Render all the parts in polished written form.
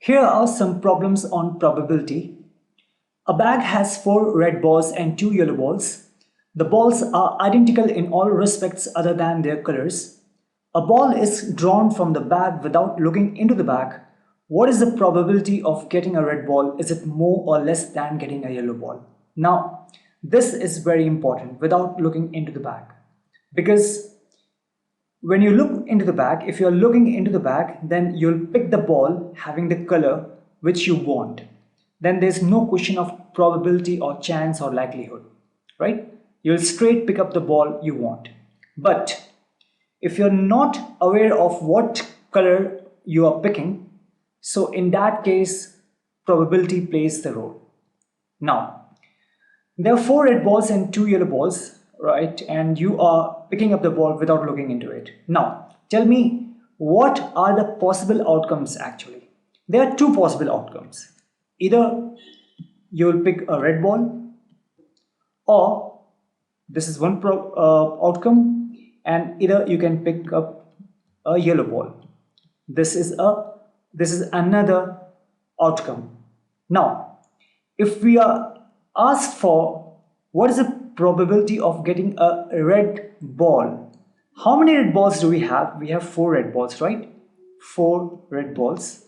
Here are some problems on probability. A bag has 4 red balls and 2 yellow balls. The balls are identical in all respects other than their colors. A ball is drawn from the bag without looking into the bag. What is the probability of getting a red ball? Is it more or less than getting a yellow ball? Now, this is very important, without looking into the bag. Because when you look into the bag, if you're looking into the bag, then you'll pick the ball having the color which you want. Then there's no question of probability or chance or likelihood, right? You'll straight pick up the ball you want. But if you're not aware of what color you are picking, so in that case, probability plays the role. Now, there are 4 red balls and 2 yellow balls, right? And you are picking up the ball without looking into it. Now, tell me, what are the possible outcomes actually? There are 2 possible outcomes. Either you will pick a red ball, or this is one outcome, and either you can pick up a yellow ball. This is another outcome. Now, if we are asked for what is the probability of getting a red ball, how many red balls do we have? We have 4 red balls, right? 4 red balls.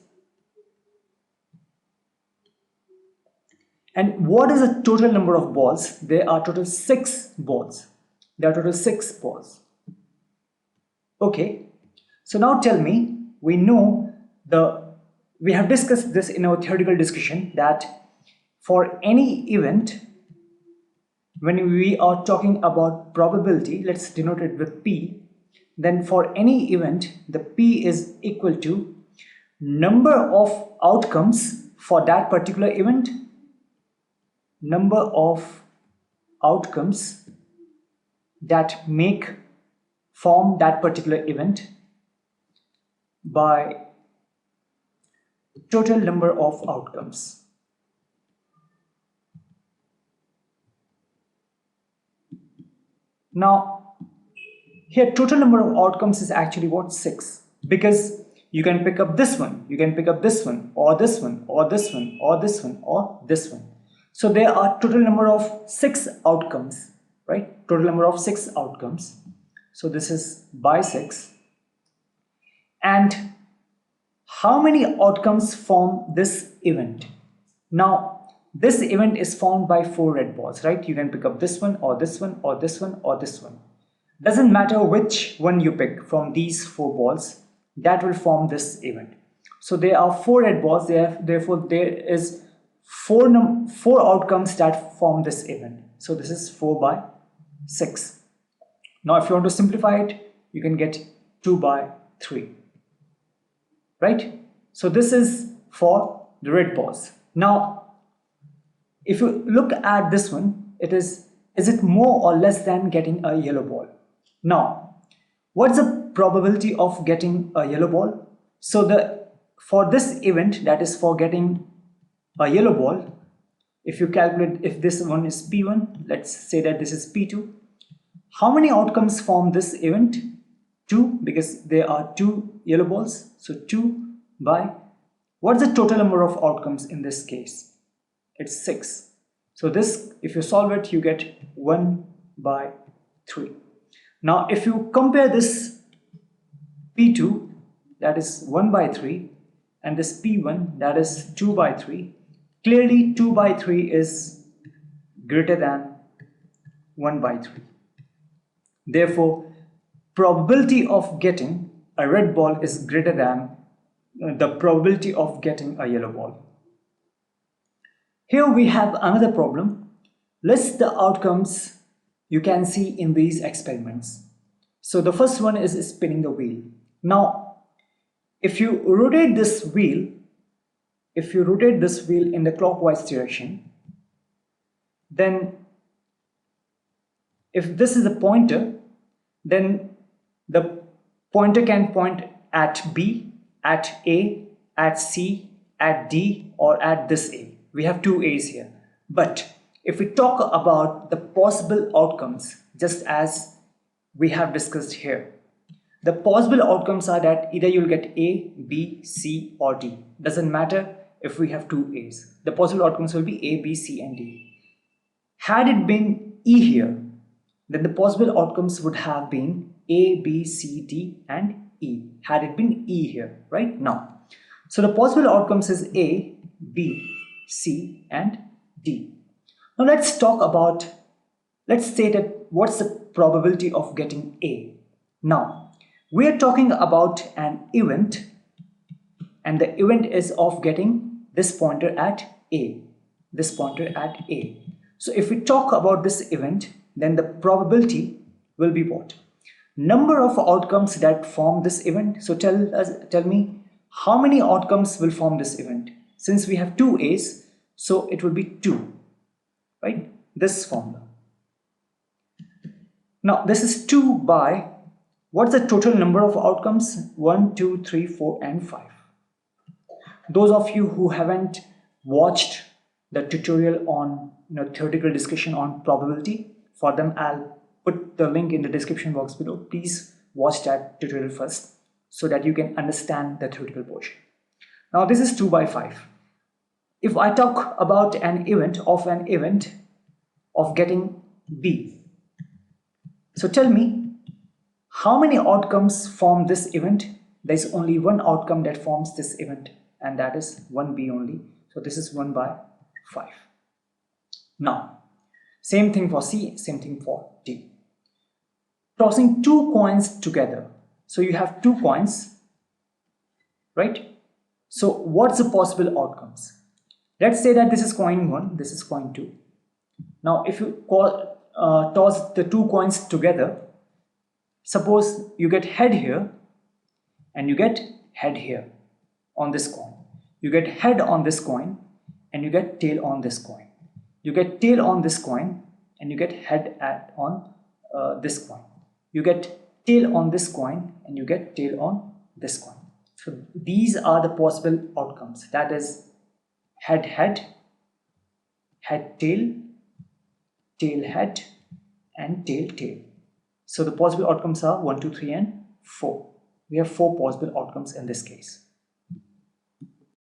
And what is the total number of balls? There are total 6 balls. There are total 6 balls. Okay, so now tell me, we have discussed this in our theoretical discussion that for any event, when we are talking about probability, let's denote it with P, then for any event, the P is equal to number of outcomes for that particular event, number of outcomes that form that particular event by total number of outcomes. Now, here total number of outcomes is actually what? 6, because you can pick up this one, you can pick up this one, or this one, or this one, or this one, or this one. So there are total number of 6 outcomes, right? Total number of 6 outcomes. So this is by 6. And how many outcomes form this event? Now, this event is formed by 4 red balls, right? You can pick up this one, or this one, or this one, or this one. Doesn't matter which one you pick from these 4 balls, that will form this event. So there are 4 red balls, therefore there is 4 outcomes that form this event. So this is 4 by 6. Now if you want to simplify it, you can get 2 by 3, right? So this is for the red balls. Now if you look at this one, is it more or less than getting a yellow ball? Now, what's the probability of getting a yellow ball? So for this event, that is for getting a yellow ball, if you calculate, if this one is P1, let's say that this is P2. How many outcomes form this event? 2, because there are 2 yellow balls. So 2 by, what's the total number of outcomes in this case? It's 6. So this, if you solve it, you get 1 by 3. Now if you compare this P2, that is 1 by 3, and this P1, that is 2 by 3, clearly 2 by 3 is greater than 1 by 3. Therefore, probability of getting a red ball is greater than the probability of getting a yellow ball. Here we have another problem. List the outcomes you can see in these experiments. So the first one is spinning the wheel. Now, if you rotate this wheel in the clockwise direction, then if this is a pointer, then the pointer can point at B, at A, at C, at D, or at this A. We have 2 A's here. But if we talk about the possible outcomes, just as we have discussed here, The possible outcomes are that either you'll get A, B, C or D. Doesn't matter if we have two A's. The possible outcomes will be A, B, C and D. Had it been E here, then the possible outcomes would have been A, B, C, D and E. Had it been E here, right now. So the possible outcomes is A, B, C and D. Now let's say that what's the probability of getting A. Now we are talking about an event, and the event is of getting this pointer at A. This pointer at A. So if we talk about this event, then the probability will be what? Number of outcomes that form this event. So tell me how many outcomes will form this event. Since we have two A's, so it will be 2, right? This formula. Now this is 2 by, what's the total number of outcomes? 1, 2, 3, 4 and 5. Those of you who haven't watched the tutorial on theoretical discussion on probability, for them I'll put the link in the description box below. Please watch that tutorial first so that you can understand the theoretical portion. Now this is 2 by 5. If I talk about an event of getting B, so tell me how many outcomes form this event. There is only one outcome that forms this event, and that is 1B only. So this is 1 by 5. Now same thing for C, same thing for D. Tossing two coins together. So you have two coins, right? So what's the possible outcomes? Let's say that this is coin 1, this is coin 2. Now if you toss the two coins together, suppose you get head here and you get head here on this coin. You get head on this coin and you get tail on this coin. You get tail on this coin and you get head on this coin. You get tail on this coin and you get tail on this coin. So these are the possible outcomes. That is head head, head tail, tail head and tail tail. So the possible outcomes are 1, 2, 3 and 4. We have 4 possible outcomes in this case.